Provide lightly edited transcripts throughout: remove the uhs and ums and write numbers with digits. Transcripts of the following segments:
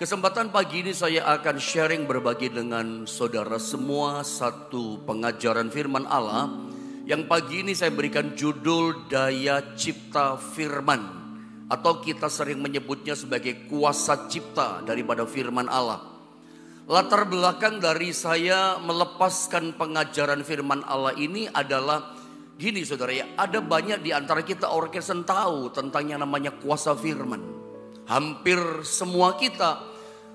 Kesempatan pagi ini saya akan sharing berbagi dengan saudara semua satu pengajaran firman Allah yang pagi ini saya berikan judul Daya Cipta Firman, atau kita sering menyebutnya sebagai kuasa cipta daripada firman Allah. Latar belakang dari saya melepaskan pengajaran firman Allah ini adalah gini saudara ya, ada banyak di antara kita orang Kristen tahu tentang yang namanya kuasa firman. Hampir semua kita,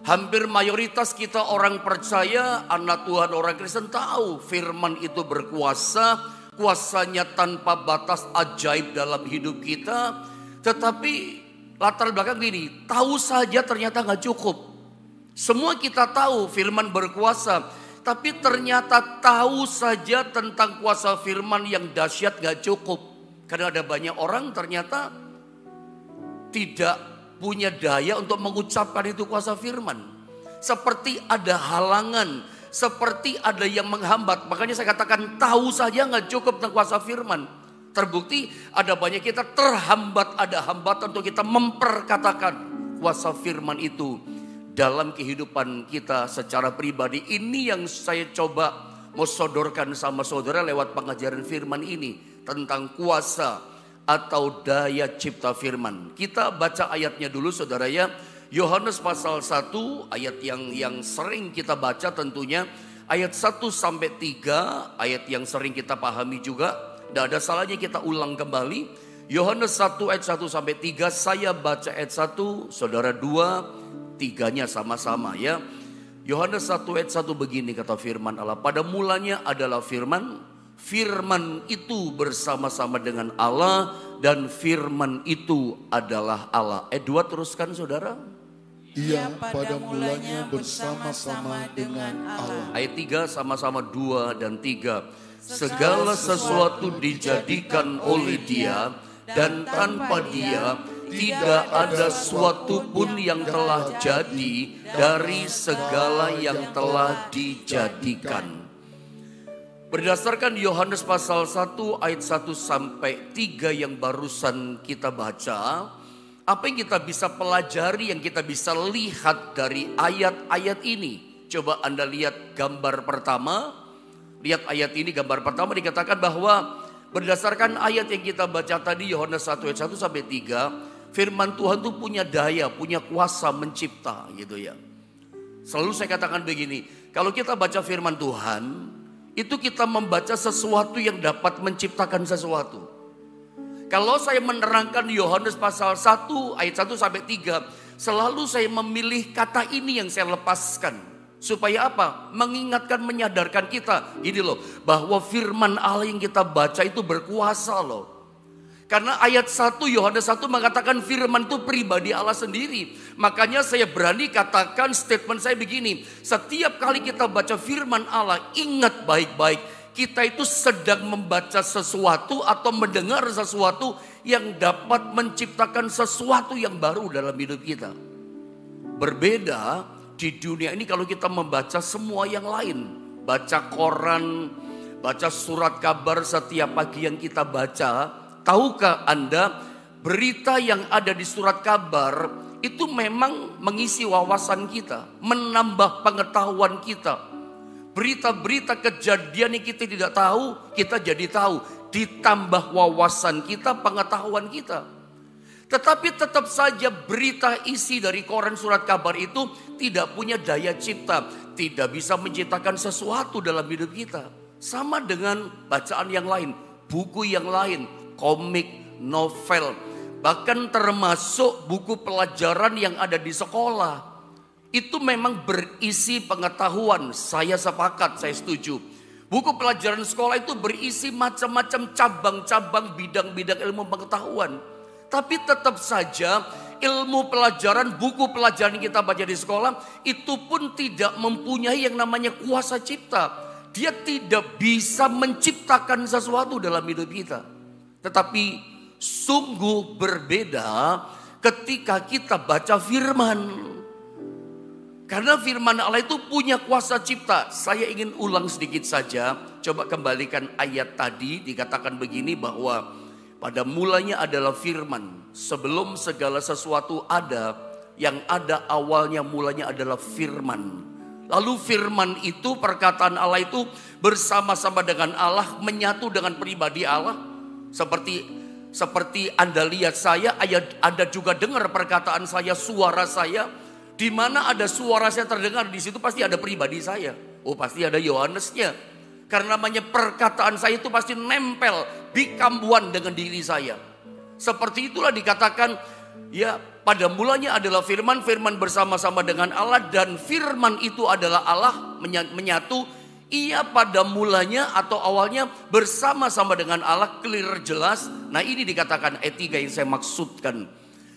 hampir mayoritas kita orang percaya, anak Tuhan orang Kristen tahu firman itu berkuasa, kuasanya tanpa batas, ajaib dalam hidup kita. Tetapi latar belakang gini, tahu saja ternyata gak cukup. Semua kita tahu firman berkuasa, tapi ternyata tahu saja tentang kuasa firman yang dahsyat gak cukup. Karena ada banyak orang ternyata tidak punya daya untuk mengucapkan itu kuasa firman. Seperti ada halangan, seperti ada yang menghambat. Makanya saya katakan tahu saja gak cukup tentang kuasa firman. Terbukti ada banyak kita terhambat, ada hambatan untuk kita memperkatakan kuasa firman itu dalam kehidupan kita secara pribadi. Ini yang saya coba mau sodorkan sama saudara lewat pengajaran firman ini tentang kuasa atau daya cipta firman. Kita baca ayatnya dulu saudara ya. Yohanes pasal 1 ayat yang sering kita baca tentunya. Ayat 1 sampai 3, ayat yang sering kita pahami juga. Tidak ada salahnya kita ulang kembali. Yohanes 1 ayat 1 sampai 3, saya baca ayat 1, saudara 2, 3-nya sama-sama ya. Yohanes 1 ayat 1 begini kata firman Allah. Pada mulanya adalah firman. Firman itu bersama-sama dengan Allah dan firman itu adalah Allah. Ayat 2 teruskan saudara. Ia pada mulanya bersama-sama dengan Allah. Ayat 3 sama-sama 2 dan 3. Segala sesuatu dijadikan oleh Dia dan tanpa Dia tidak ada suatu pun yang telah jadi dari segala yang telah dijadikan. Berdasarkan Yohanes pasal 1 ayat 1 sampai 3 yang barusan kita baca, apa yang kita bisa pelajari, yang kita bisa lihat dari ayat-ayat ini? Coba Anda lihat gambar pertama. Lihat ayat ini, gambar pertama dikatakan bahwa berdasarkan ayat yang kita baca tadi Yohanes 1 ayat 1 sampai 3, firman Tuhan itu punya daya, punya kuasa mencipta gitu ya. Selalu saya katakan begini, kalau kita baca firman Tuhan, itu kita membaca sesuatu yang dapat menciptakan sesuatu. Kalau saya menerangkan Yohanes pasal 1 ayat 1 sampai 3, selalu saya memilih kata ini yang saya lepaskan. Supaya apa? Mengingatkan, menyadarkan kita. Gini loh, bahwa firman Allah yang kita baca itu berkuasa loh. Karena ayat 1 Yohanes 1 mengatakan firman itu pribadi Allah sendiri. Makanya saya berani katakan statement saya begini. Setiap kali kita baca firman Allah, ingat baik-baik. Kita itu sedang membaca sesuatu atau mendengar sesuatu yang dapat menciptakan sesuatu yang baru dalam hidup kita. Berbeda di dunia ini kalau kita membaca semua yang lain. Baca koran, baca surat kabar setiap pagi yang kita baca. Tahukah Anda, berita yang ada di surat kabar itu memang mengisi wawasan kita, menambah pengetahuan kita. Berita-berita kejadian yang kita tidak tahu, kita jadi tahu. Ditambah wawasan kita, pengetahuan kita. Tetapi tetap saja berita isi dari koran surat kabar itu tidak punya daya cipta. Tidak bisa menciptakan sesuatu dalam hidup kita. Sama dengan bacaan yang lain, buku yang lain, komik, novel, bahkan termasuk buku pelajaran yang ada di sekolah. Itu memang berisi pengetahuan, saya sepakat, saya setuju. Buku pelajaran sekolah itu berisi macam-macam cabang-cabang bidang-bidang ilmu pengetahuan. Tapi tetap saja ilmu pelajaran, buku pelajaran yang kita baca di sekolah itu pun tidak mempunyai yang namanya kuasa cipta. Dia tidak bisa menciptakan sesuatu dalam hidup kita. Tetapi sungguh berbeda ketika kita baca firman. Karena firman Allah itu punya kuasa cipta. Saya ingin ulang sedikit saja. Coba kembalikan ayat tadi, dikatakan begini bahwa pada mulanya adalah firman. Sebelum segala sesuatu ada, yang ada awalnya mulanya adalah firman. Lalu firman itu, perkataan Allah itu bersama-sama dengan Allah, menyatu dengan pribadi Allah. Seperti Anda lihat saya, Anda juga dengar perkataan saya, suara saya. Di mana ada suara saya terdengar, di situ pasti ada pribadi saya. Oh, pasti ada Yohanesnya. Karena namanya perkataan saya itu pasti nempel, become one dengan diri saya. Seperti itulah dikatakan, ya pada mulanya adalah firman, firman bersama-sama dengan Allah, dan firman itu adalah Allah menyatu. Ia pada mulanya atau awalnya bersama-sama dengan Allah, clear, jelas. Nah ini dikatakan ayat 3 yang saya maksudkan.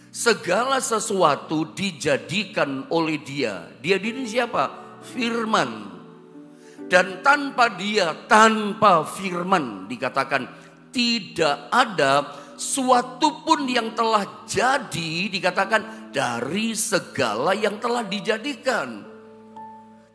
Segala sesuatu dijadikan oleh Dia. Dia ini siapa? Firman. Dan tanpa Dia, tanpa firman, dikatakan tidak ada suatu pun yang telah jadi, dikatakan dari segala yang telah dijadikan.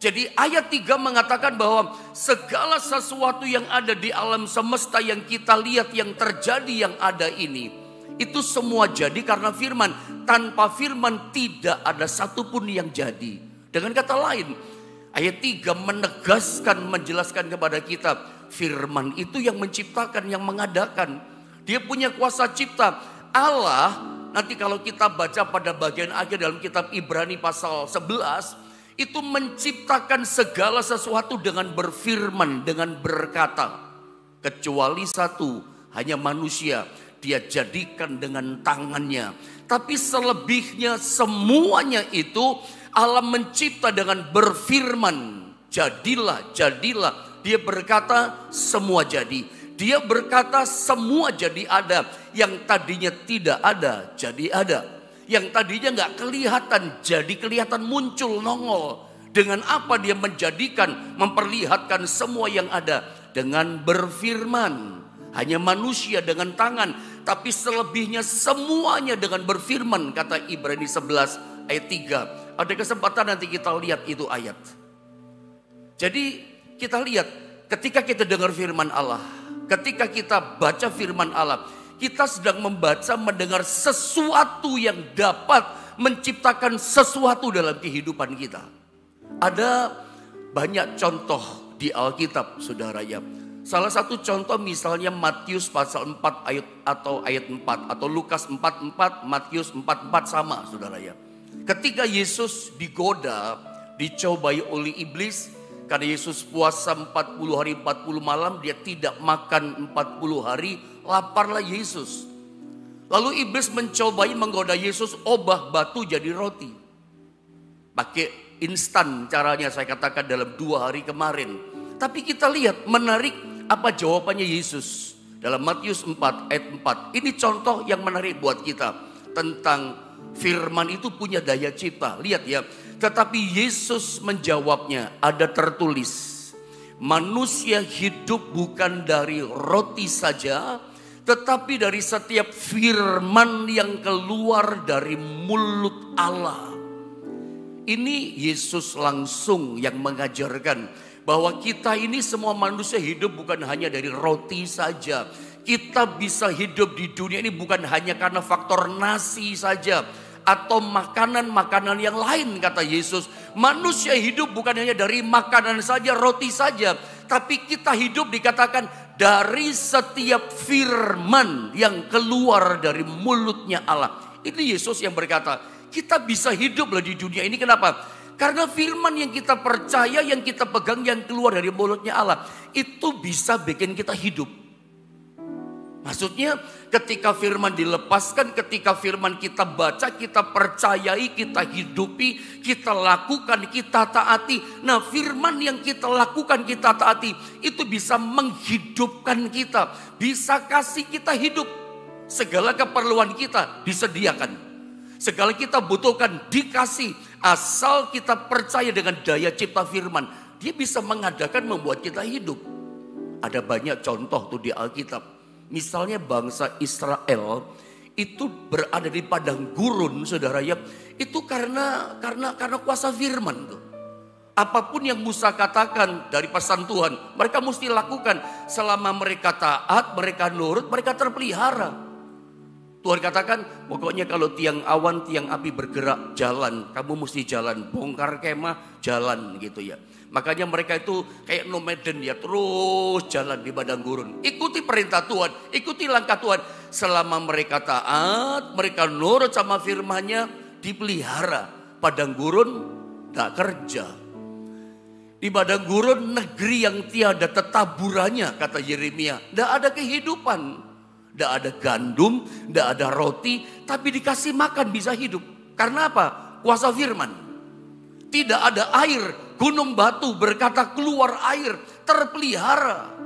Jadi ayat 3 mengatakan bahwa segala sesuatu yang ada di alam semesta yang kita lihat, yang terjadi, yang ada ini, itu semua jadi karena firman. Tanpa firman tidak ada satupun yang jadi. Dengan kata lain, ayat 3 menegaskan, menjelaskan kepada kita, firman itu yang menciptakan, yang mengadakan. Dia punya kuasa cipta. Allah, nanti kalau kita baca pada bagian akhir dalam kitab Ibrani pasal 11, itu menciptakan segala sesuatu dengan berfirman, dengan berkata. Kecuali satu, hanya manusia. Dia jadikan dengan tangannya. Tapi selebihnya semuanya itu Allah mencipta dengan berfirman. Jadilah, jadilah. Dia berkata, semua jadi. Dia berkata, semua jadi ada. Yang tadinya tidak ada, jadi ada. Yang tadinya gak kelihatan, jadi kelihatan, muncul, nongol. Dengan apa dia menjadikan, memperlihatkan semua yang ada? Dengan berfirman. Hanya manusia dengan tangan, tapi selebihnya semuanya dengan berfirman, kata Ibrani 11 ayat 3. Ada kesempatan nanti kita lihat itu ayat. Jadi kita lihat ketika kita dengar firman Allah, ketika kita baca firman Allah, kita sedang membaca, mendengar sesuatu yang dapat menciptakan sesuatu dalam kehidupan kita. Ada banyak contoh di Alkitab, saudara ya. Salah satu contoh misalnya Matius pasal 4 ayat 4 atau Lukas 4:4, Matius 4:4 sama, saudara ya. Ketika Yesus digoda, dicobai oleh iblis, karena Yesus puasa 40 hari 40 malam, dia tidak makan 40 hari, laparlah Yesus. Lalu iblis mencobai menggoda Yesus, obah batu jadi roti. Pakai instan caranya, saya katakan dalam 2 hari kemarin. Tapi kita lihat menarik apa jawabannya Yesus dalam Matius 4 ayat 4. Ini contoh yang menarik buat kita tentang firman itu punya daya cipta. Lihat ya, tetapi Yesus menjawabnya, ada tertulis, manusia hidup bukan dari roti saja, tetapi dari setiap firman yang keluar dari mulut Allah. Ini Yesus langsung yang mengajarkan bahwa kita ini semua manusia hidup bukan hanya dari roti saja. Kita bisa hidup di dunia ini bukan hanya karena faktor nasi saja atau makanan-makanan yang lain, kata Yesus. Manusia hidup bukan hanya dari makanan saja, roti saja, tapi kita hidup dikatakan dari setiap firman yang keluar dari mulutnya Allah. Ini Yesus yang berkata, kita bisa hidup loh di dunia ini. Kenapa? Karena firman yang kita percaya, yang kita pegang, yang keluar dari mulutnya Allah, itu bisa bikin kita hidup. Maksudnya ketika firman dilepaskan, ketika firman kita baca, kita percayai, kita hidupi, kita lakukan, kita taati. Nah firman yang kita lakukan, kita taati, itu bisa menghidupkan kita, bisa kasih kita hidup. Segala keperluan kita disediakan. Segala kita butuhkan dikasih, asal kita percaya dengan daya cipta firman. Dia bisa mengadakan, membuat kita hidup. Ada banyak contoh tuh di Alkitab. Misalnya bangsa Israel itu berada di padang gurun, saudara ya. Itu karena kuasa firman tuh. Apapun yang Musa katakan dari pesan Tuhan, mereka mesti lakukan. Selama mereka taat, mereka nurut, mereka terpelihara. Tuhan katakan, pokoknya kalau tiang awan, tiang api bergerak, jalan. Kamu mesti jalan, bongkar kemah, jalan gitu ya. Makanya mereka itu kayak nomaden ya, terus jalan di padang gurun. Ikuti perintah Tuhan, ikuti langkah Tuhan. Selama mereka taat, mereka nurut sama firman-Nya, dipelihara. Padang gurun tak kerja. Di padang gurun negeri yang tiada tetaburannya, kata Yeremia. Tidak ada kehidupan. Tidak ada gandum, tidak ada roti, tapi dikasih makan bisa hidup. Karena apa? Kuasa firman. Tidak ada air, gunung batu berkata keluar air, terpelihara.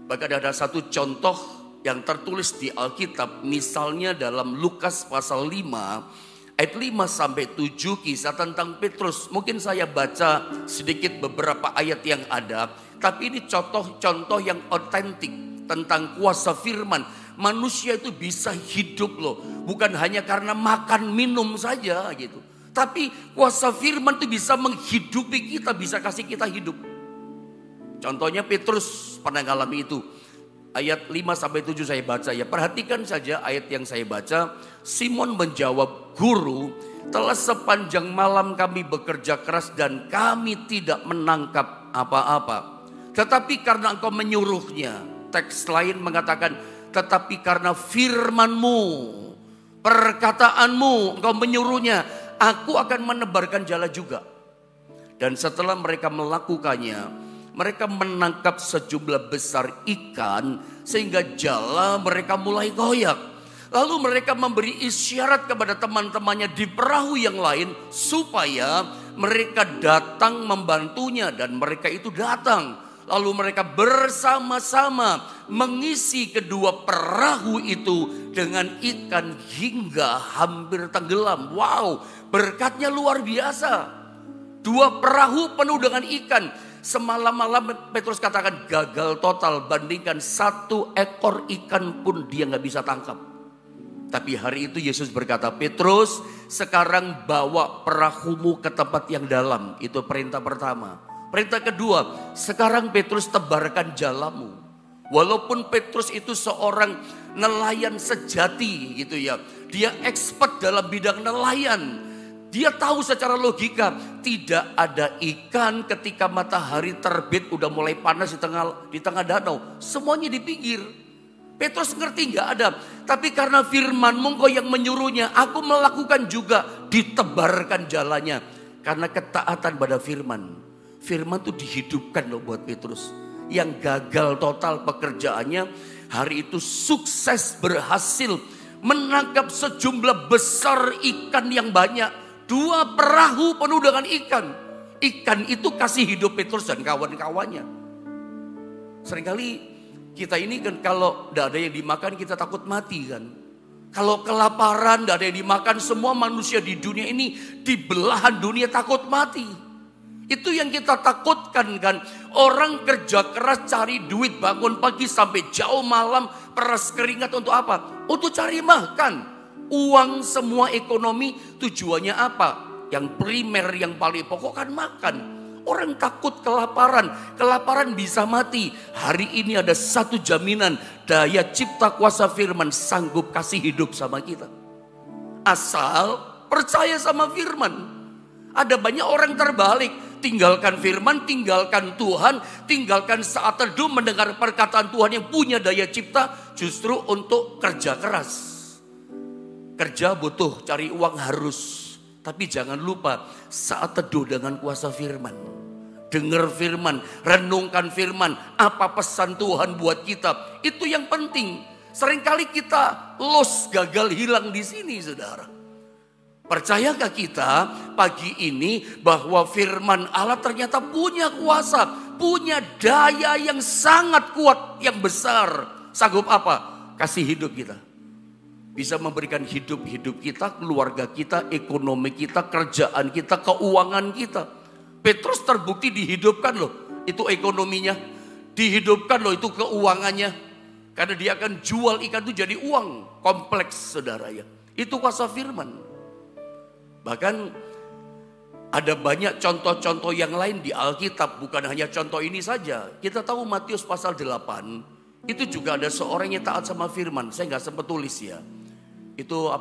Bahkan ada satu contoh yang tertulis di Alkitab, misalnya dalam Lukas pasal 5, ayat 5 sampai 7, kisah tentang Petrus. Mungkin saya baca sedikit beberapa ayat yang ada, tapi ini contoh-contoh yang otentik tentang kuasa firman. Manusia itu bisa hidup loh, bukan hanya karena makan minum saja gitu. Tapi kuasa firman itu bisa menghidupi kita, bisa kasih kita hidup. Contohnya Petrus pernah mengalami itu. Ayat 5 sampai 7 saya baca ya. Perhatikan saja ayat yang saya baca. Simon menjawab, "Guru, telah sepanjang malam kami bekerja keras dan kami tidak menangkap apa-apa. Tetapi karena Engkau menyuruhnya." Teks lain mengatakan, tetapi karena firman-Mu, perkataanmu, Engkau menyuruhnya, aku akan menebarkan jala juga. Dan setelah mereka melakukannya, mereka menangkap sejumlah besar ikan, sehingga jala mereka mulai goyak. Lalu mereka memberi isyarat kepada teman-temannya di perahu yang lain, supaya mereka datang membantunya, dan mereka itu datang. Lalu mereka bersama-sama mengisi kedua perahu itu dengan ikan hingga hampir tenggelam. Wow, berkatnya luar biasa. 2 perahu penuh dengan ikan. Semalam-malam Petrus katakan gagal total. Bandingkan 1 ekor ikan pun dia gak bisa tangkap. Tapi hari itu Yesus berkata, Petrus, sekarang bawa perahumu ke tempat yang dalam. Itu perintah pertama. Perintah kedua, sekarang Petrus tebarkan jalamu. Walaupun Petrus itu seorang nelayan sejati gitu ya. Dia expert dalam bidang nelayan. Dia tahu secara logika tidak ada ikan ketika matahari terbit udah mulai panas di tengah danau. Semuanya di pinggir. Petrus ngerti nggak ada. Tapi karena firman-Mu Engkau yang menyuruhnya, aku melakukan juga, ditebarkan jalannya. Karena ketaatan pada firman. Firman itu dihidupkan loh buat Petrus. Yang gagal total pekerjaannya, hari itu sukses berhasil menangkap sejumlah besar ikan yang banyak. 2 perahu penuh dengan ikan. Ikan itu kasih hidup Petrus dan kawan-kawannya. Seringkali kita ini kan kalau tidak ada yang dimakan kita takut mati kan. Kalau kelaparan tidak ada yang dimakan, semua manusia di dunia ini di belahan dunia takut mati. Itu yang kita takutkan kan. Orang kerja keras cari duit, bangun pagi sampai jauh malam, peras keringat untuk apa? Untuk cari makan. Uang semua ekonomi tujuannya apa? Yang primer, yang paling pokok kan makan. Orang takut kelaparan. Kelaparan bisa mati. Hari ini ada satu jaminan. Daya cipta kuasa firman sanggup kasih hidup sama kita. Asal percaya sama firman. Ada banyak orang terbalik. Tinggalkan firman, tinggalkan Tuhan, tinggalkan saat teduh mendengar perkataan Tuhan yang punya daya cipta justru untuk kerja keras. Kerja butuh, cari uang harus. Tapi jangan lupa saat teduh dengan kuasa firman. Dengar firman, renungkan firman, apa pesan Tuhan buat kita. Itu yang penting. Seringkali kita gagal hilang di sini saudara. Percayakah kita pagi ini bahwa firman Allah ternyata punya kuasa, punya daya yang sangat kuat, yang besar. Sanggup apa? Kasih hidup kita. Bisa memberikan hidup kita, keluarga kita, ekonomi kita, kerjaan kita, keuangan kita. Petrus terbukti dihidupkan loh, itu ekonominya. Dihidupkan loh itu keuangannya. Karena dia akan jual ikan itu jadi uang. Kompleks saudara ya. Itu kuasa firman. Bahkan ada banyak contoh-contoh yang lain di Alkitab. Bukan hanya contoh ini saja. Kita tahu Matius pasal 8. Itu juga ada seorang yang taat sama firman. Saya gak sempat tulis ya. Itu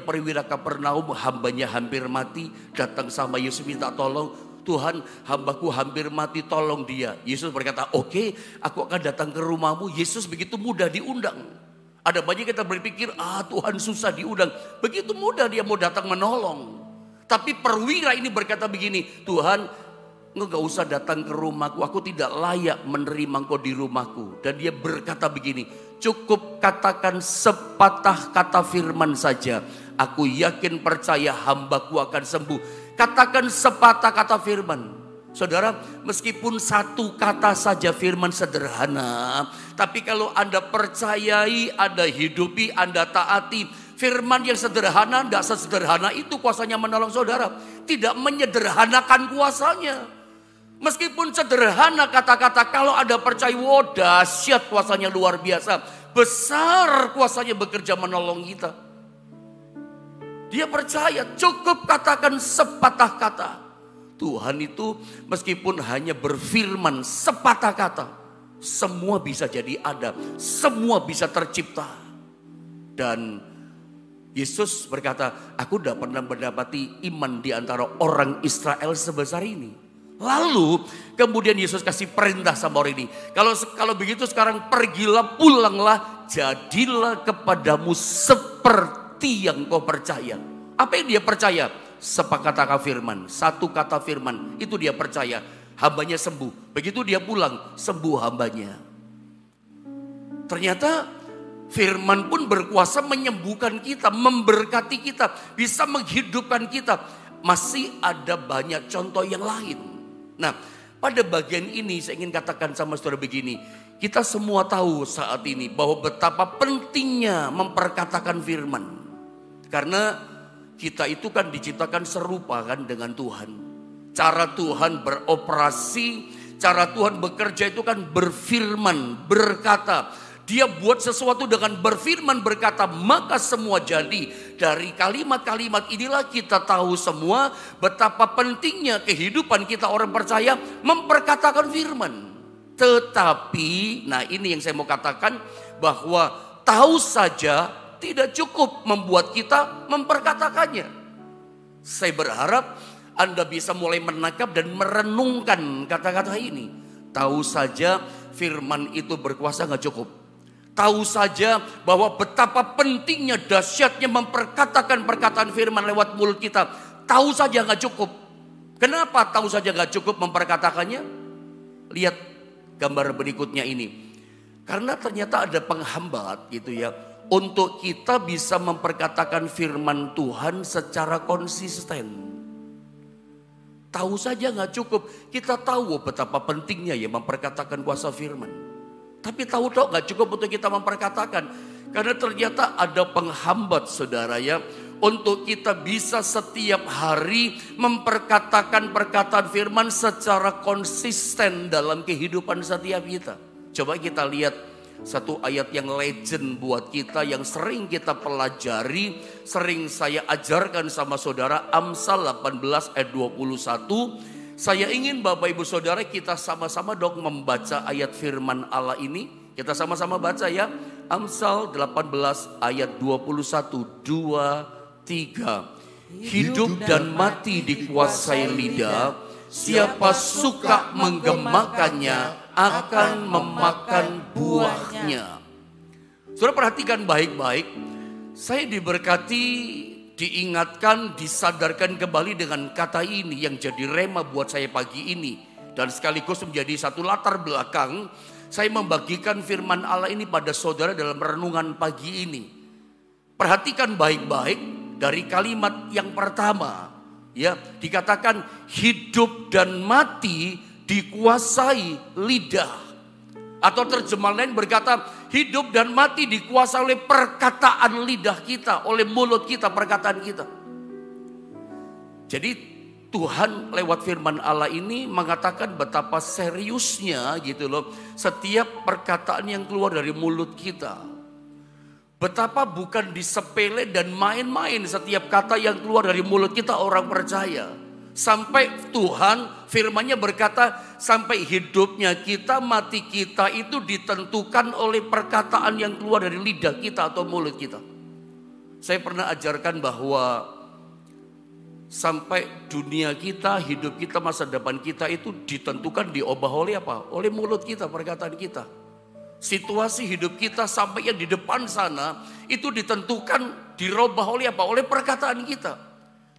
perwira Kapernaum, hambanya hampir mati, datang sama Yesus minta tolong. Tuhan, hambaku hampir mati, tolong dia. Yesus berkata, oke, aku akan datang ke rumahmu. Yesus begitu mudah diundang. Ada banyak kita berpikir, Tuhan susah diundang. Begitu mudah dia mau datang menolong. Tapi perwira ini berkata begini, Tuhan, engkau gak usah datang ke rumahku, aku tidak layak menerima engkau di rumahku. Dan dia berkata begini, cukup katakan sepatah kata firman saja, aku yakin percaya hambaku akan sembuh. Katakan sepatah kata firman. Saudara, meskipun satu kata saja firman sederhana, tapi kalau Anda percayai, Anda hidupi, Anda taati, firman yang sederhana, tidak sesederhana itu kuasanya menolong saudara. Tidak menyederhanakan kuasanya. Meskipun sederhana kata-kata, kalau Anda percaya, dahsyat kuasanya luar biasa. Besar kuasanya bekerja menolong kita. Dia percaya, cukup katakan sepatah kata. Tuhan itu meskipun hanya berfirman sepatah kata, semua bisa jadi ada, semua bisa tercipta. Dan Yesus berkata, aku tidak pernah mendapati iman di antara orang Israel sebesar ini. Lalu kemudian Yesus kasih perintah sama orang ini. Kalau begitu sekarang pergilah, pulanglah, jadilah kepadamu seperti yang kau percaya. Apa yang dia percaya? Sepatah kata firman, satu kata firman, itu dia percaya. Hambanya sembuh. Begitu dia pulang, sembuh hambanya. Ternyata firman pun berkuasa menyembuhkan kita, memberkati kita, bisa menghidupkan kita. Masih ada banyak contoh yang lain. Nah, pada bagian ini saya ingin katakan sama saudara begini. Kita semua tahu saat ini bahwa betapa pentingnya memperkatakan firman. Karena kita itu kan diciptakan serupa kan dengan Tuhan. Cara Tuhan beroperasi, cara Tuhan bekerja itu kan berfirman, berkata. Dia buat sesuatu dengan berfirman berkata, maka semua jadi. Dari kalimat-kalimat inilah kita tahu semua betapa pentingnya kehidupan kita orang percaya memperkatakan firman. Tetapi, nah ini yang saya mau katakan, bahwa tahu saja tidak cukup membuat kita memperkatakannya. Saya berharap Anda bisa mulai menangkap dan merenungkan kata-kata ini. Tahu saja firman itu berkuasa gak cukup. Tahu saja bahwa betapa pentingnya, dahsyatnya memperkatakan perkataan firman lewat mulut kita. Tahu saja gak cukup. Kenapa tahu saja gak cukup memperkatakannya? Lihat gambar berikutnya ini. Karena ternyata ada penghambat gitu ya, untuk kita bisa memperkatakan firman Tuhan secara konsisten. Tahu saja gak cukup. Kita tahu betapa pentingnya ya memperkatakan kuasa firman. Tapi tahu gak cukup untuk kita memperkatakan. Karena ternyata ada penghambat saudara ya, untuk kita bisa setiap hari memperkatakan perkataan firman secara konsisten dalam kehidupan setiap kita. Coba kita lihat satu ayat yang legend buat kita, yang sering kita pelajari, sering saya ajarkan sama saudara, Amsal 18 ayat 21. Saya ingin Bapak Ibu Saudara kita sama-sama dong membaca ayat firman Allah ini. Kita sama-sama baca ya. Amsal 18 ayat 21, 2, 3. Hidup dan mati dikuasai lidah. Siapa suka menggemakannya akan memakan buahnya. Saudara perhatikan baik-baik. Saya diberkati, diingatkan, disadarkan kembali dengan kata ini yang jadi rema buat saya pagi ini. Dan sekaligus menjadi satu latar belakang saya membagikan firman Allah ini pada saudara dalam renungan pagi ini. Perhatikan baik-baik dari kalimat yang pertama. Ya, dikatakan hidup dan mati dikuasai lidah. Atau terjemahan lain berkata, hidup dan mati dikuasai oleh perkataan lidah kita, oleh mulut kita, perkataan kita. Jadi Tuhan lewat firman Allah ini mengatakan betapa seriusnya gitu loh setiap perkataan yang keluar dari mulut kita. Betapa bukan disepele dan main-main setiap kata yang keluar dari mulut kita orang percaya. Sampai Tuhan firman-Nya berkata, sampai hidupnya kita, mati kita itu ditentukan oleh perkataan yang keluar dari lidah kita atau mulut kita. Saya pernah ajarkan bahwa sampai dunia kita, hidup kita, masa depan kita itu ditentukan, diubah oleh apa? Oleh mulut kita, perkataan kita. Situasi hidup kita sampai yang di depan sana itu ditentukan, dirubah oleh apa? Oleh perkataan kita.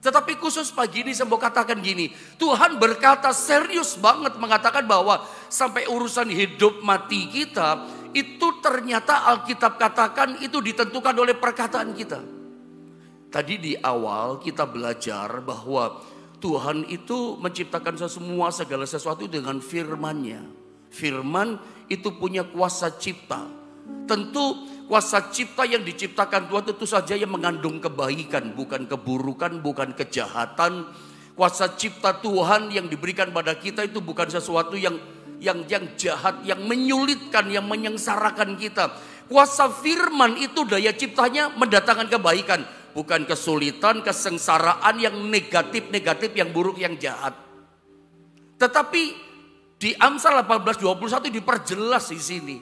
Tetapi khusus pagi ini saya mau katakan gini, Tuhan berkata serius banget mengatakan bahwa sampai urusan hidup mati kita itu ternyata Alkitab katakan itu ditentukan oleh perkataan kita. Tadi di awal kita belajar bahwa Tuhan itu menciptakan semua segala sesuatu dengan firman-Nya. Firman itu punya kuasa cipta. Tentu kuasa cipta yang diciptakan Tuhan tentu saja yang mengandung kebaikan, bukan keburukan, bukan kejahatan. Kuasa cipta Tuhan yang diberikan pada kita itu bukan sesuatu yang jahat, yang menyulitkan, yang menyengsarakan kita. Kuasa firman itu daya ciptanya mendatangkan kebaikan, bukan kesulitan, kesengsaraan yang negatif-negatif, yang buruk, yang jahat. Tetapi di Amsal 18:21 diperjelas di sini.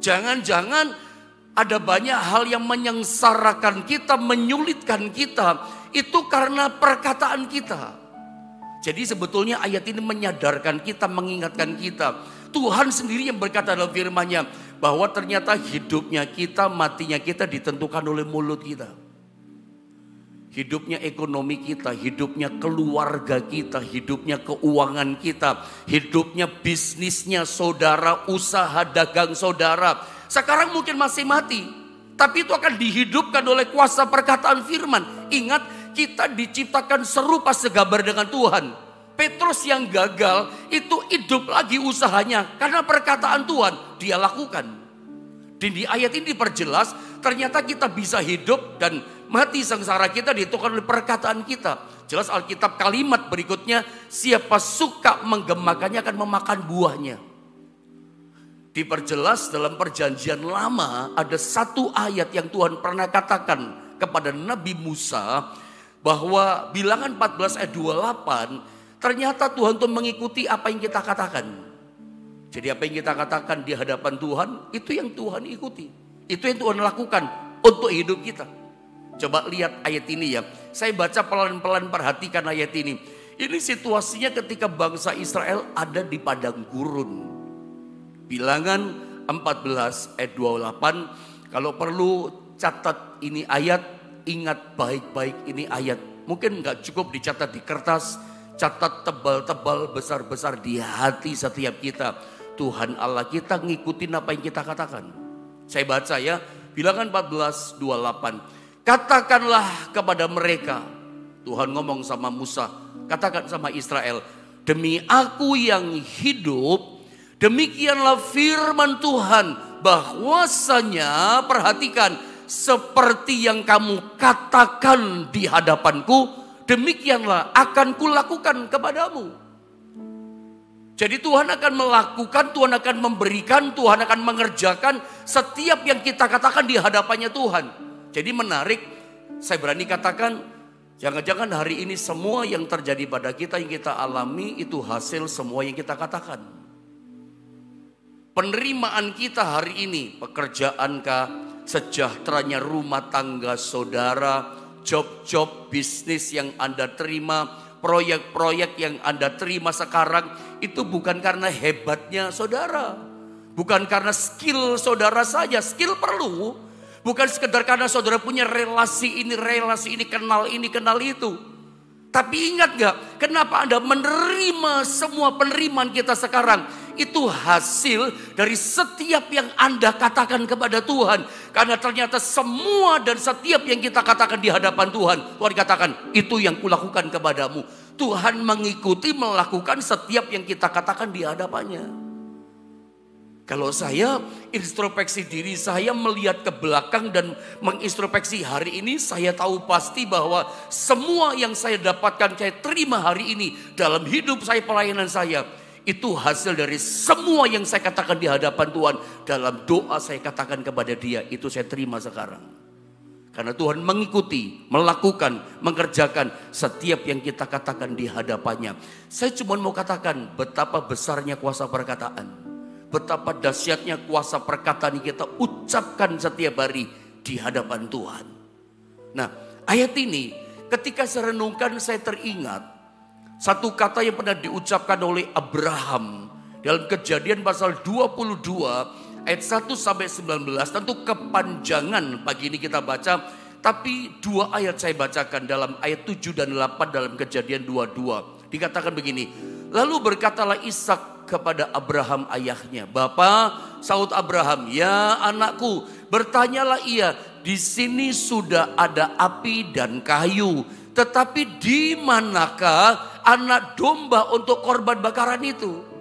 Jangan-jangan ada banyak hal yang menyengsarakan kita, menyulitkan kita, itu karena perkataan kita. Jadi sebetulnya ayat ini menyadarkan kita, mengingatkan kita. Tuhan sendiri yang berkata dalam firman-Nya bahwa ternyata hidupnya kita, matinya kita ditentukan oleh mulut kita. Hidupnya ekonomi kita, hidupnya keluarga kita, hidupnya keuangan kita, hidupnya bisnisnya saudara, usaha dagang saudara. Sekarang mungkin masih mati, tapi itu akan dihidupkan oleh kuasa perkataan firman. Ingat, kita diciptakan serupa segambar dengan Tuhan. Petrus yang gagal itu hidup lagi usahanya karena perkataan Tuhan dia lakukan. Dan di ayat ini diperjelas ternyata kita bisa hidup dan mati sengsara kita ditentukan oleh perkataan kita. Jelas Alkitab kalimat berikutnya, siapa suka menggemakannya akan memakan buahnya. Diperjelas dalam perjanjian lama ada satu ayat yang Tuhan pernah katakan kepada Nabi Musa bahwa bilangan 14 ayat 28 ternyata Tuhan itu mengikuti apa yang kita katakan. Jadi apa yang kita katakan di hadapan Tuhan itu yang Tuhan ikuti. Itu yang Tuhan lakukan untuk hidup kita. Coba lihat ayat ini ya. Saya baca pelan-pelan, perhatikan ayat ini. Ini situasinya ketika bangsa Israel ada di padang gurun. Bilangan 14 ayat 28. Kalau perlu catat ini ayat, ingat baik-baik ini ayat. Mungkin gak cukup dicatat di kertas, catat tebal-tebal, besar-besar di hati setiap kita. Tuhan Allah kita ngikutin apa yang kita katakan. Saya baca ya, bilangan 14, 28. Katakanlah kepada mereka, Tuhan ngomong sama Musa, katakan sama Israel, demi aku yang hidup, demikianlah firman Tuhan, bahwasanya, perhatikan, seperti yang kamu katakan di hadapanku, demikianlah akan kulakukan kepadamu. Jadi Tuhan akan melakukan, Tuhan akan memberikan, Tuhan akan mengerjakan setiap yang kita katakan di hadapannya Tuhan. Jadi menarik, saya berani katakan, jangan-jangan hari ini semua yang terjadi pada kita, yang kita alami itu hasil semua yang kita katakan. Penerimaan kita hari ini, pekerjaankah, sejahteranya rumah tangga saudara, job-job bisnis yang Anda terima, proyek-proyek yang Anda terima sekarang, itu bukan karena hebatnya saudara. Bukan karena skill saudara saja, skill perlu. Bukan sekedar karena saudara punya relasi ini, kenal itu. Tapi ingat gak, kenapa Anda menerima semua penerimaan kita sekarang? Itu hasil dari setiap yang Anda katakan kepada Tuhan. Karena ternyata semua dan setiap yang kita katakan di hadapan Tuhan, Tuhan katakan, itu yang kulakukan kepadamu. Tuhan mengikuti, melakukan setiap yang kita katakan di hadapannya. Kalau saya introspeksi diri saya, melihat ke belakang dan mengintrospeksi hari ini, saya tahu pasti bahwa semua yang saya dapatkan, saya terima hari ini dalam hidup saya, pelayanan saya, itu hasil dari semua yang saya katakan di hadapan Tuhan. Dalam doa saya katakan kepada Dia, itu saya terima sekarang. Karena Tuhan mengikuti, melakukan, mengerjakan setiap yang kita katakan di hadapannya. Saya cuma mau katakan betapa besarnya kuasa perkataan. Betapa dahsyatnya kuasa perkataan yang kita ucapkan setiap hari di hadapan Tuhan. Nah, ayat ini ketika saya renungkan saya teringat satu kata yang pernah diucapkan oleh Abraham dalam Kejadian pasal 22 ayat 1 sampai 19. Tentu kepanjangan pagi ini kita baca, tapi 2 ayat saya bacakan dalam ayat 7 dan 8 dalam Kejadian 22. Dikatakan begini, lalu berkatalah Ishak kepada Abraham ayahnya, "Bapa," sahut Abraham, "Ya anakku, bertanyalah ia, di sini sudah ada api dan kayu, tetapi di manakah anak domba untuk korban bakaran itu?"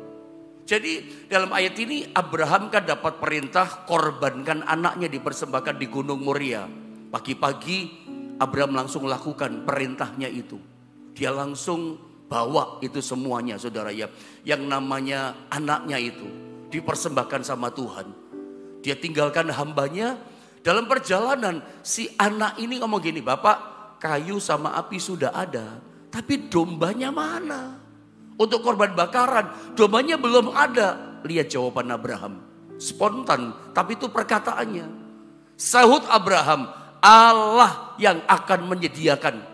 Jadi dalam ayat ini Abraham kan dapat perintah korbankan anaknya dipersembahkan di Gunung Moria. Pagi-pagi Abraham langsung lakukan perintahnya itu. Dia langsung bawa itu semuanya, saudara ya. Yang namanya anaknya itu dipersembahkan sama Tuhan. Dia tinggalkan hambanya. Dalam perjalanan si anak ini ngomong gini, "Bapak, kayu sama api sudah ada, tapi dombanya mana? Untuk korban bakaran, dombanya belum ada." Lihat jawaban Abraham. Spontan, tapi itu perkataannya. Sahut Abraham, "Allah yang akan menyediakan.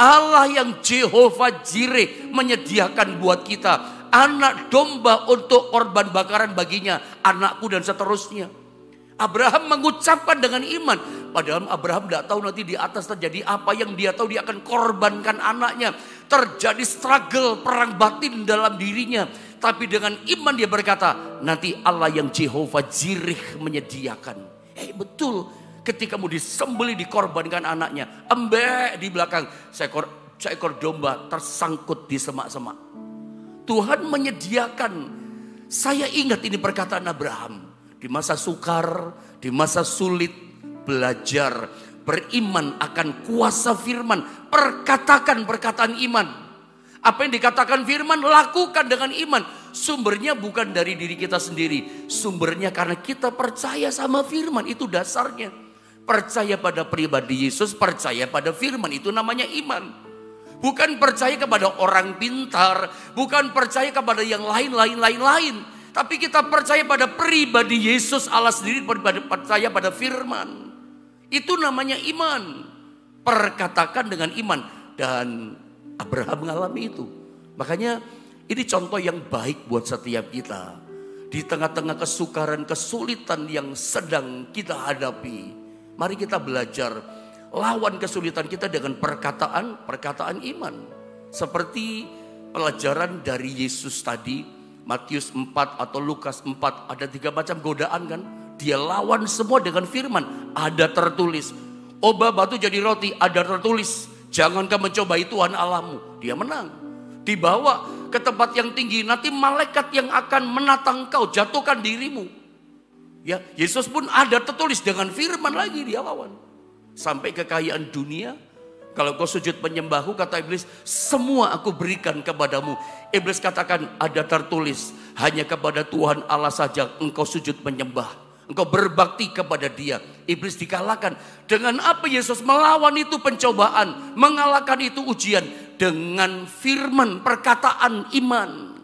Allah yang Jehovah Jireh menyediakan buat kita anak domba untuk korban bakaran baginya, anakku," dan seterusnya. Abraham mengucapkan dengan iman. Padahal Abraham tidak tahu nanti di atas terjadi apa. Yang dia tahu dia akan korbankan anaknya. Terjadi struggle, perang batin dalam dirinya. Tapi dengan iman dia berkata, nanti Allah yang Jehovah Jireh menyediakan. Betul, ketika mau disembelih dikorbankan anaknya, embek di belakang seekor domba tersangkut di semak-semak. Tuhan menyediakan. Saya ingat ini perkataan Abraham. Di masa sukar, di masa sulit, belajar beriman akan kuasa firman. Perkatakan perkataan iman. Apa yang dikatakan firman, lakukan dengan iman. Sumbernya bukan dari diri kita sendiri. Sumbernya karena kita percaya sama firman. Itu dasarnya. Percaya pada pribadi Yesus, percaya pada firman. Itu namanya iman. Bukan percaya kepada orang pintar. Bukan percaya kepada yang lain. Tapi kita percaya pada pribadi Yesus Allah sendiri, percaya pada firman. Itu namanya iman. Perkatakan dengan iman. Dan Abraham mengalami itu. Makanya ini contoh yang baik buat setiap kita. Di tengah-tengah kesukaran, kesulitan yang sedang kita hadapi. Mari kita belajar lawan kesulitan kita dengan perkataan iman. Seperti pelajaran dari Yesus tadi. Matius 4 atau Lukas 4 ada 3 macam godaan kan. Dia lawan semua dengan firman. Ada tertulis. Ubah batu jadi roti, ada tertulis. Jangan kau mencobai Tuhan Allahmu. Dia menang. Dibawa ke tempat yang tinggi. Nanti malaikat yang akan menatang kau, jatuhkan dirimu. Ya, Yesus pun ada tertulis dengan firman lagi dia lawan. Sampai kekayaan dunia. Kalau kau sujud menyembahku, kata iblis, semua aku berikan kepadamu. Iblis katakan, ada tertulis, hanya kepada Tuhan Allah saja engkau sujud menyembah. Engkau berbakti kepada dia. Iblis dikalahkan. Dengan apa Yesus melawan itu pencobaan, mengalahkan itu ujian? Dengan firman, perkataan iman.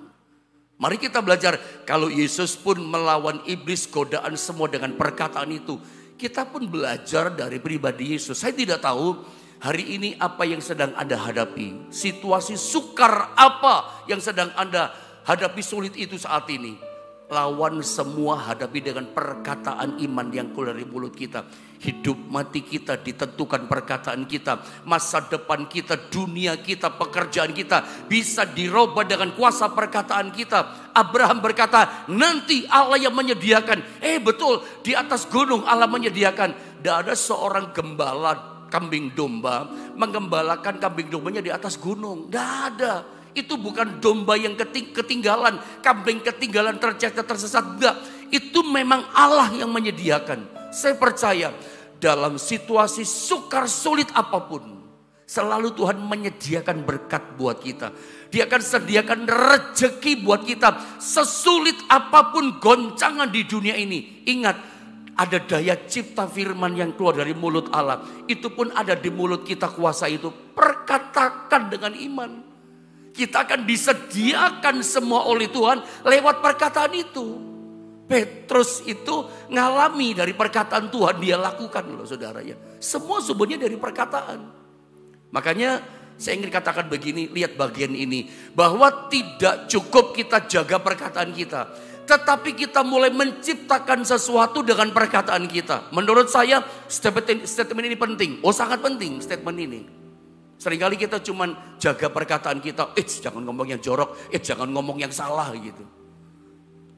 Mari kita belajar, kalau Yesus pun melawan iblis, godaan semua dengan perkataan itu. Kita pun belajar dari pribadi Yesus. Saya tidak tahu hari ini apa yang sedang Anda hadapi. Situasi sukar apa yang sedang Anda hadapi sulit itu saat ini. Lawan semua, hadapi dengan perkataan iman yang keluar dari mulut kita. Hidup mati kita ditentukan perkataan kita. Masa depan kita, dunia kita, pekerjaan kita bisa dirubah dengan kuasa perkataan kita. Abraham berkata, nanti Allah yang menyediakan. Betul, di atas gunung Allah menyediakan. Tidak ada seorang gembala kambing domba menggembalakan kambing dombanya di atas gunung. Tidak ada. Itu bukan domba yang ketinggalan, kambing ketinggalan, tercecer, tersesat. Enggak. Itu memang Allah yang menyediakan. Saya percaya dalam situasi sukar sulit apapun, selalu Tuhan menyediakan berkat buat kita. Dia akan sediakan rezeki buat kita. Sesulit apapun goncangan di dunia ini, ingat, ada daya cipta firman yang keluar dari mulut Allah. Itu pun ada di mulut kita kuasa itu. Perkatakan dengan iman. Kita akan disediakan semua oleh Tuhan lewat perkataan itu. Petrus itu ngalami dari perkataan Tuhan, dia lakukan loh saudara ya. Semua sumbernya dari perkataan. Makanya saya ingin katakan begini, lihat bagian ini. Bahwa tidak cukup kita jaga perkataan kita, tetapi kita mulai menciptakan sesuatu dengan perkataan kita. Menurut saya statement ini penting. Oh, sangat penting statement ini. Seringkali kita cuman jaga perkataan kita. Jangan ngomong yang jorok, jangan ngomong yang salah gitu.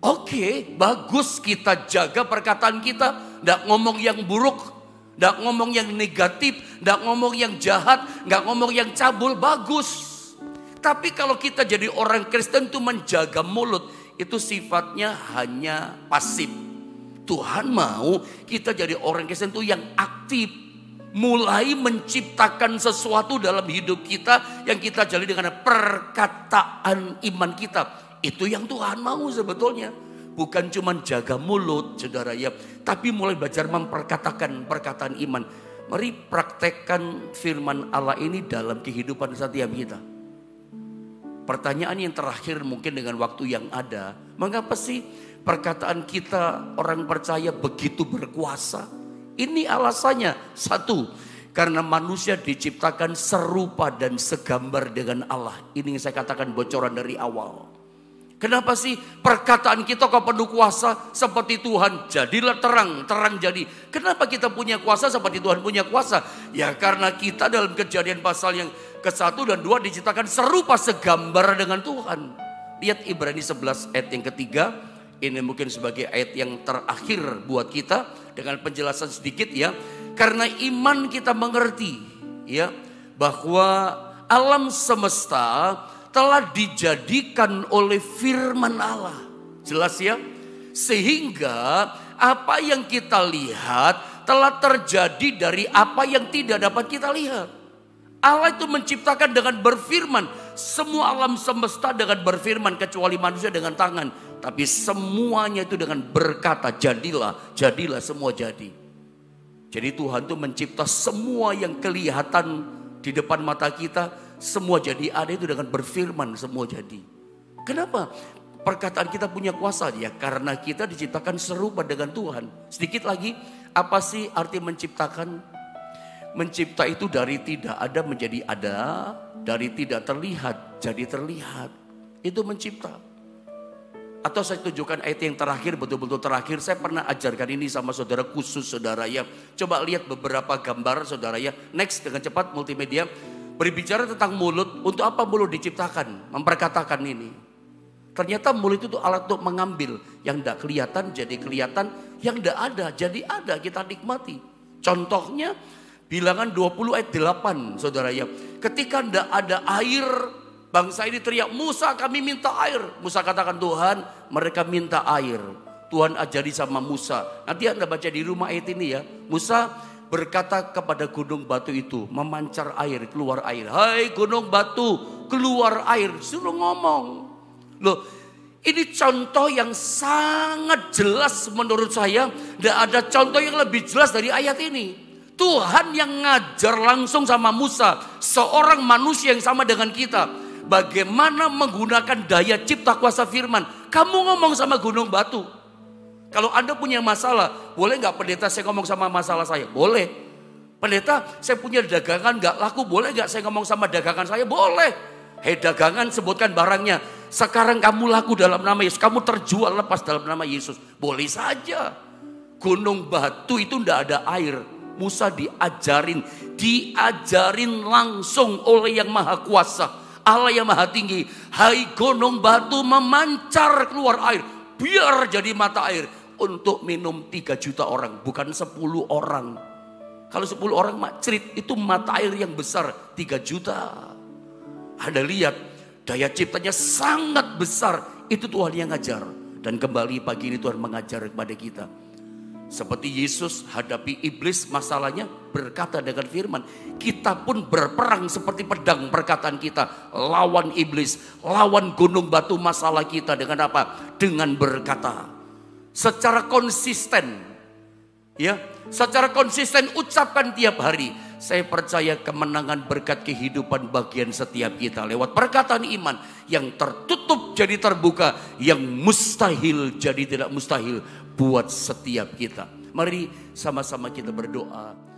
Oke, bagus kita jaga perkataan kita. Nggak ngomong yang buruk, nggak ngomong yang negatif, nggak ngomong yang jahat, nggak ngomong yang cabul, bagus. Tapi kalau kita jadi orang Kristen itu menjaga mulut, itu sifatnya hanya pasif. Tuhan mau kita jadi orang Kristen itu yang aktif. Mulai menciptakan sesuatu dalam hidup kita yang kita jalani dengan perkataan iman kita. Itu yang Tuhan mau sebetulnya. Bukan cuma jaga mulut saudara ya, tapi mulai belajar memperkatakan perkataan iman. Mari praktekkan firman Allah ini dalam kehidupan setiap kita. Pertanyaan yang terakhir mungkin dengan waktu yang ada, mengapa sih perkataan kita orang percaya begitu berkuasa? Ini alasannya. Satu, karena manusia diciptakan serupa dan segambar dengan Allah. Ini yang saya katakan bocoran dari awal. Kenapa sih perkataan kita kok penuh kuasa seperti Tuhan? Jadilah terang, terang jadi. Kenapa kita punya kuasa seperti Tuhan punya kuasa? Ya karena kita dalam Kejadian pasal yang ke-1 dan 2 diciptakan serupa segambar dengan Tuhan. Lihat Ibrani 11 ayat yang ketiga. Ini mungkin sebagai ayat yang terakhir buat kita dengan penjelasan sedikit ya. Karena iman kita mengerti ya bahwa alam semesta telah dijadikan oleh firman Allah. Jelas ya? Sehingga apa yang kita lihat telah terjadi dari apa yang tidak dapat kita lihat. Allah itu menciptakan dengan berfirman. Semua alam semesta dengan berfirman, kecuali manusia dengan tangan. Tapi semuanya itu dengan berkata, jadilah, jadilah, semua jadi. Jadi Tuhan itu mencipta semua yang kelihatan di depan mata kita, semua jadi ada itu dengan berfirman, semua jadi. Kenapa? Perkataan kita punya kuasa ya, karena kita diciptakan serupa dengan Tuhan. Sedikit lagi, apa sih arti menciptakan? Mencipta itu dari tidak ada menjadi ada, dari tidak terlihat jadi terlihat. Itu mencipta. Atau saya tunjukkan ayat yang terakhir, betul-betul terakhir. Saya pernah ajarkan ini sama saudara khusus saudara ya. Coba lihat beberapa gambar saudara ya. Next dengan cepat multimedia. Berbicara tentang mulut, untuk apa mulut diciptakan? Memperkatakan ini. Ternyata mulut itu alat untuk mengambil. Yang tidak kelihatan jadi kelihatan, yang tidak ada jadi ada, kita nikmati. Contohnya Bilangan 20 ayat 8 saudara ya. Ketika tidak ada air, bangsa ini teriak, Musa kami minta air. Musa katakan, Tuhan mereka minta air. Tuhan ajari sama Musa. Nanti Anda baca di rumah ayat ini ya. Musa berkata kepada gunung batu itu, memancar air, keluar air. Hai gunung batu, keluar air. Suruh ngomong. Loh, ini contoh yang sangat jelas menurut saya. Tidak ada contoh yang lebih jelas dari ayat ini. Tuhan yang ngajar langsung sama Musa, seorang manusia yang sama dengan kita, bagaimana menggunakan daya cipta kuasa firman. Kamu ngomong sama gunung batu. Kalau Anda punya masalah, boleh gak pendeta saya ngomong sama masalah saya? Boleh. Pendeta saya punya dagangan gak laku, boleh gak saya ngomong sama dagangan saya? Boleh. Hei dagangan, sebutkan barangnya. Sekarang kamu laku dalam nama Yesus, kamu terjual lepas dalam nama Yesus. Boleh saja. Gunung batu itu gak ada air. Musa diajarin langsung oleh yang maha kuasa, Allah yang maha tinggi. Hai gunung batu, memancar keluar air, biar jadi mata air untuk minum 3 juta orang, bukan 10 orang. Kalau 10 orang cerit itu mata air yang besar 3 juta. Anda lihat daya ciptanya sangat besar. Itu Tuhan yang ngajar. Dan kembali pagi ini Tuhan mengajar kepada kita. Seperti Yesus hadapi iblis, masalahnya berkata dengan firman. Kita pun berperang seperti pedang perkataan kita. Lawan iblis, lawan gunung batu masalah kita dengan apa? Dengan berkata. Secara konsisten. Ya, secara konsisten ucapkan tiap hari. saya percaya kemenangan berkat kehidupan bagian setiap kita lewat perkataan iman yang tertutup jadi terbuka, yang mustahil jadi tidak mustahil buat setiap kita. Mari sama-sama kita berdoa.